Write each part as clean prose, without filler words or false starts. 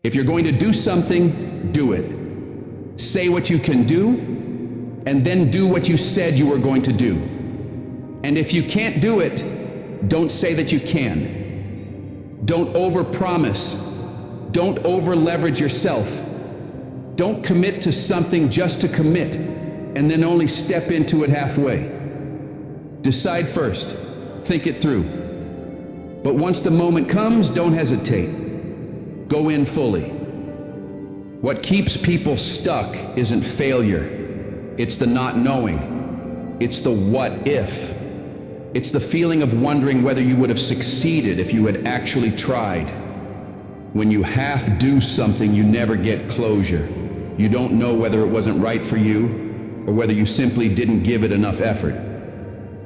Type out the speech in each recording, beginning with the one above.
If you're going to do something, do it. Say what you can do, and then do what you said you were going to do. And if you can't do it, don't say that you can. Don't overpromise. Don't over-leverage yourself. Don't commit to something just to commit, and then only step into it halfway. Decide first. Think it through. But once the moment comes, don't hesitate. Go in fully. What keeps people stuck isn't failure. It's the not knowing. It's the what if. It's the feeling of wondering whether you would have succeeded if you had actually tried. When you half do something, you never get closure. You don't know whether it wasn't right for you or whether you simply didn't give it enough effort.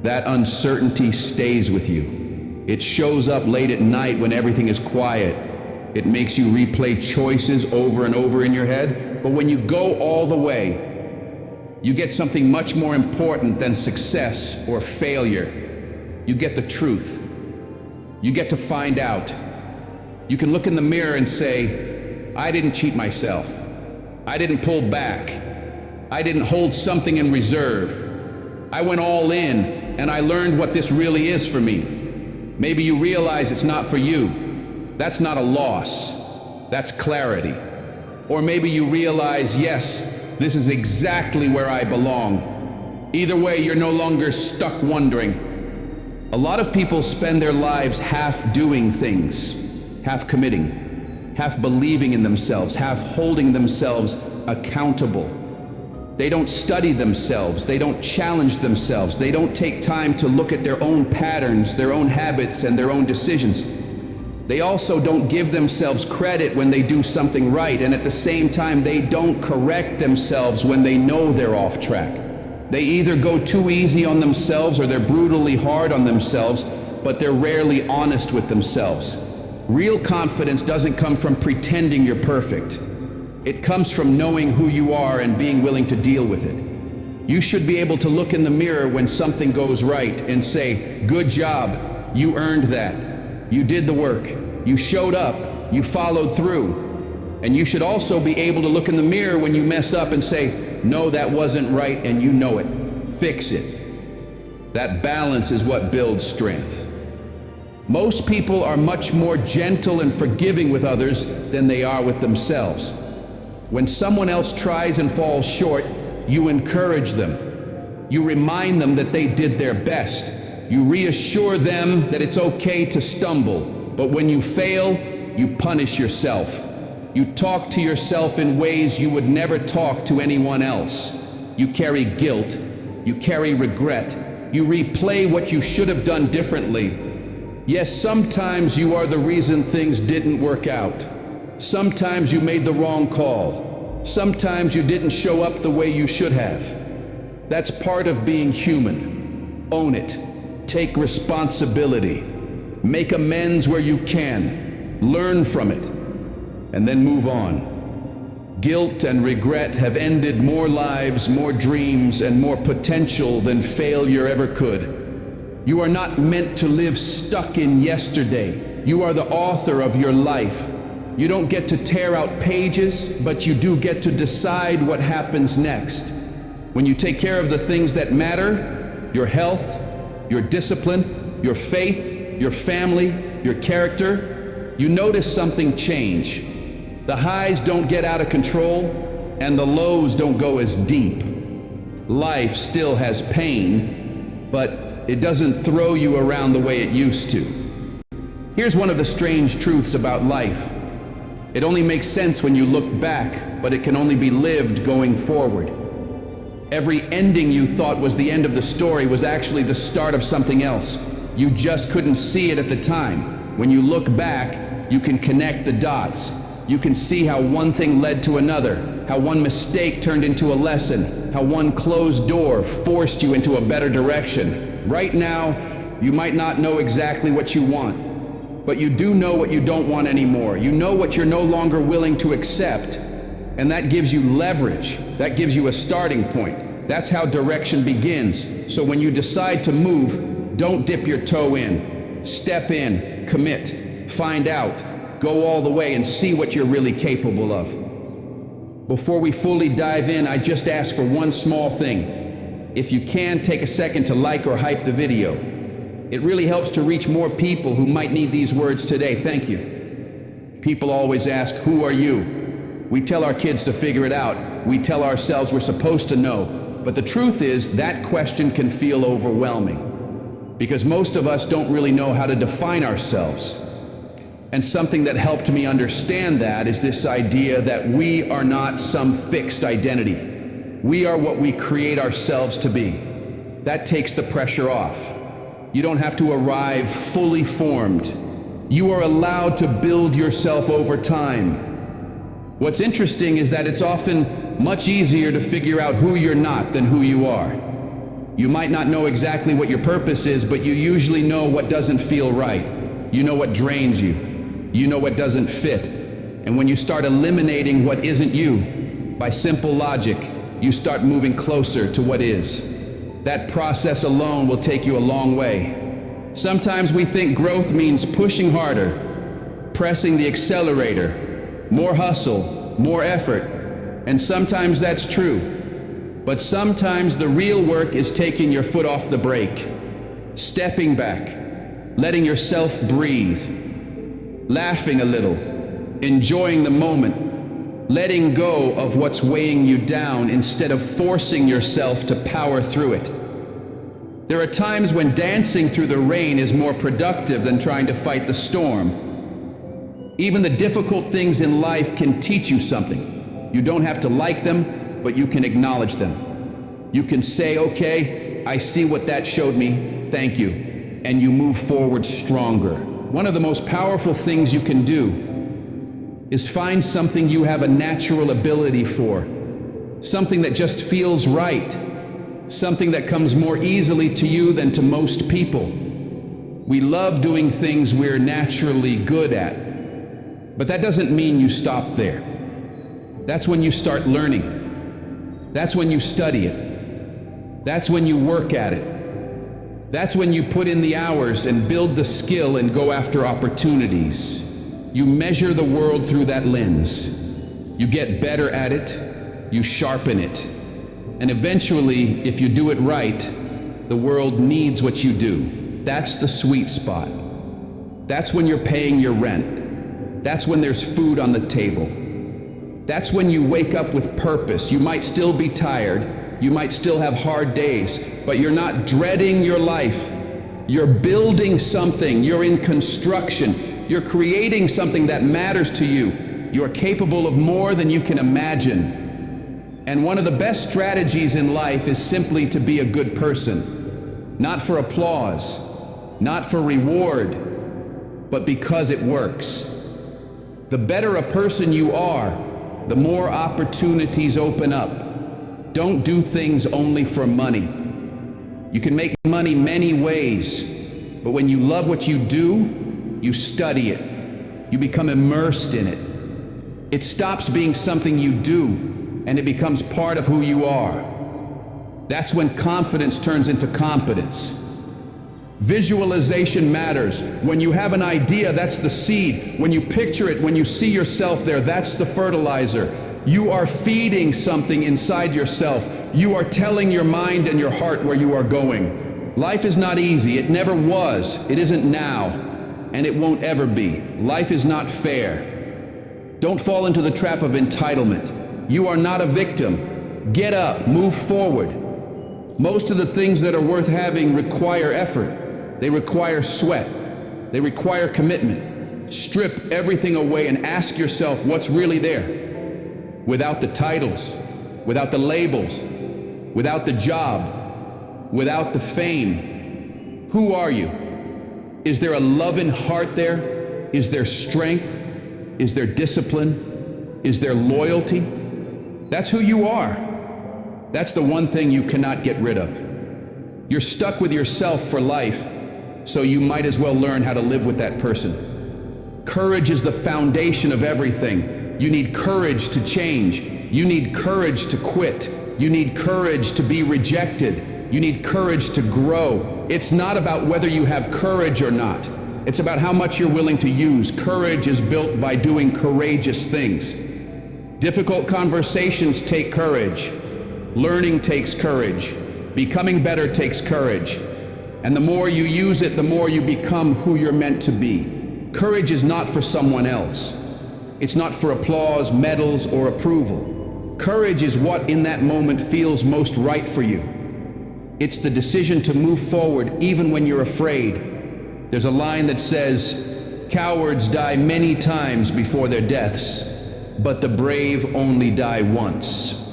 That uncertainty stays with you. It shows up late at night when everything is quiet. It makes you replay choices over and over in your head. But when you go all the way, you get something much more important than success or failure. You get the truth. You get to find out. You can look in the mirror and say, I didn't cheat myself. I didn't pull back. I didn't hold something in reserve. I went all in, and I learned what this really is for me. Maybe you realize it's not for you. That's not a loss. That's clarity. Or maybe you realize, yes, this is exactly where I belong. Either way, you're no longer stuck wondering. A lot of people spend their lives half doing things, half committing, half believing in themselves, half holding themselves accountable. They don't study themselves, they don't challenge themselves, they don't take time to look at their own patterns, their own habits, and their own decisions. They also don't give themselves credit when they do something right, and at the same time, they don't correct themselves when they know they're off track. They either go too easy on themselves or they're brutally hard on themselves, but they're rarely honest with themselves. Real confidence doesn't come from pretending you're perfect. It comes from knowing who you are and being willing to deal with it. You should be able to look in the mirror when something goes right and say, good job, you earned that. You did the work. You showed up. You followed through. And you should also be able to look in the mirror when you mess up and say, no, that wasn't right, and you know it. Fix it. That balance is what builds strength. Most people are much more gentle and forgiving with others than they are with themselves. When someone else tries and falls short, you encourage them. You remind them that they did their best. You reassure them that it's okay to stumble. But when you fail, you punish yourself. You talk to yourself in ways you would never talk to anyone else. You carry guilt. You carry regret. You replay what you should have done differently. Yes, sometimes you are the reason things didn't work out. Sometimes you made the wrong call. Sometimes you didn't show up the way you should have. That's part of being human. Own it. Take responsibility. Make amends where you can. Learn from it. And then move on. Guilt and regret have ended more lives, more dreams, and more potential than failure ever could. You are not meant to live stuck in yesterday. You are the author of your life. You don't get to tear out pages, but you do get to decide what happens next. When you take care of the things that matter, your health, your discipline, your faith, your family, your character, you notice something change. The highs don't get out of control, and the lows don't go as deep. Life still has pain, but it doesn't throw you around the way it used to. Here's one of the strange truths about life. It only makes sense when you look back, but it can only be lived going forward. Every ending you thought was the end of the story was actually the start of something else. You just couldn't see it at the time. When you look back, you can connect the dots. You can see how one thing led to another, how one mistake turned into a lesson, how one closed door forced you into a better direction. Right now, you might not know exactly what you want, but you do know what you don't want anymore. You know what you're no longer willing to accept, and that gives you leverage. That gives you a starting point. That's how direction begins. So when you decide to move, don't dip your toe in. Step in, commit, find out, Go all the way and see what you're really capable of. Before we fully dive in, I just ask for one small thing. If you can, take a second to like or hype the video. It really helps to reach more people who might need these words today. Thank you. People always ask, who are you? We tell our kids to figure it out. We tell ourselves we're supposed to know. But the truth is, that question can feel overwhelming, because most of us don't really know how to define ourselves. And something that helped me understand that is this idea that we are not some fixed identity. We are what we create ourselves to be. That takes the pressure off. You don't have to arrive fully formed. You are allowed to build yourself over time. What's interesting is that it's often much easier to figure out who you're not than who you are. You might not know exactly what your purpose is, but you usually know what doesn't feel right. You know what drains you. You know what doesn't fit. And when you start eliminating what isn't you, by simple logic, you start moving closer to what is. That process alone will take you a long way. Sometimes we think growth means pushing harder, pressing the accelerator, more hustle, more effort. And sometimes that's true. But sometimes the real work is taking your foot off the brake, stepping back, letting yourself breathe, laughing a little, enjoying the moment, letting go of what's weighing you down instead of forcing yourself to power through it. There are times when dancing through the rain is more productive than trying to fight the storm. Even the difficult things in life can teach you something. You don't have to like them, but you can acknowledge them. You can say, okay, I see what that showed me, thank you, and you move forward stronger. One of the most powerful things you can do is find something you have a natural ability for, something that just feels right, something that comes more easily to you than to most people. We love doing things we're naturally good at, but that doesn't mean you stop there. That's when you start learning. That's when you study it. That's when you work at it. That's when you put in the hours and build the skill and go after opportunities. You measure the world through that lens. You get better at it, you sharpen it. And eventually, if you do it right, the world needs what you do. That's the sweet spot. That's when you're paying your rent. That's when there's food on the table. That's when you wake up with purpose. You might still be tired, you might still have hard days, but you're not dreading your life. You're building something, you're in construction. You're creating something that matters to you. You're capable of more than you can imagine. And one of the best strategies in life is simply to be a good person. Not for applause, not for reward, but because it works. The better a person you are, the more opportunities open up. Don't do things only for money. You can make money many ways, but when you love what you do, you study it. You become immersed in it. It stops being something you do, and it becomes part of who you are. That's when confidence turns into competence. Visualization matters. When you have an idea, that's the seed. When you picture it, when you see yourself there, that's the fertilizer. You are feeding something inside yourself. You are telling your mind and your heart where you are going. Life is not easy. It never was. It isn't now. And it won't ever be. Life is not fair. Don't fall into the trap of entitlement. You are not a victim. Get up, move forward. Most of the things that are worth having require effort. They require sweat. They require commitment. Strip everything away and ask yourself what's really there. Without the titles, without the labels, without the job, without the fame. Who are you? Is there a loving heart there? Is there strength? Is there discipline? Is there loyalty? That's who you are. That's the one thing you cannot get rid of. You're stuck with yourself for life, so you might as well learn how to live with that person. Courage is the foundation of everything. You need courage to change. You need courage to quit. You need courage to be rejected. You need courage to grow. It's not about whether you have courage or not. It's about how much you're willing to use. Courage is built by doing courageous things. Difficult conversations take courage. Learning takes courage. Becoming better takes courage. And the more you use it, the more you become who you're meant to be. Courage is not for someone else. It's not for applause, medals, or approval. Courage is what in that moment feels most right for you. It's the decision to move forward even when you're afraid. There's a line that says, "Cowards die many times before their deaths, but the brave only die once."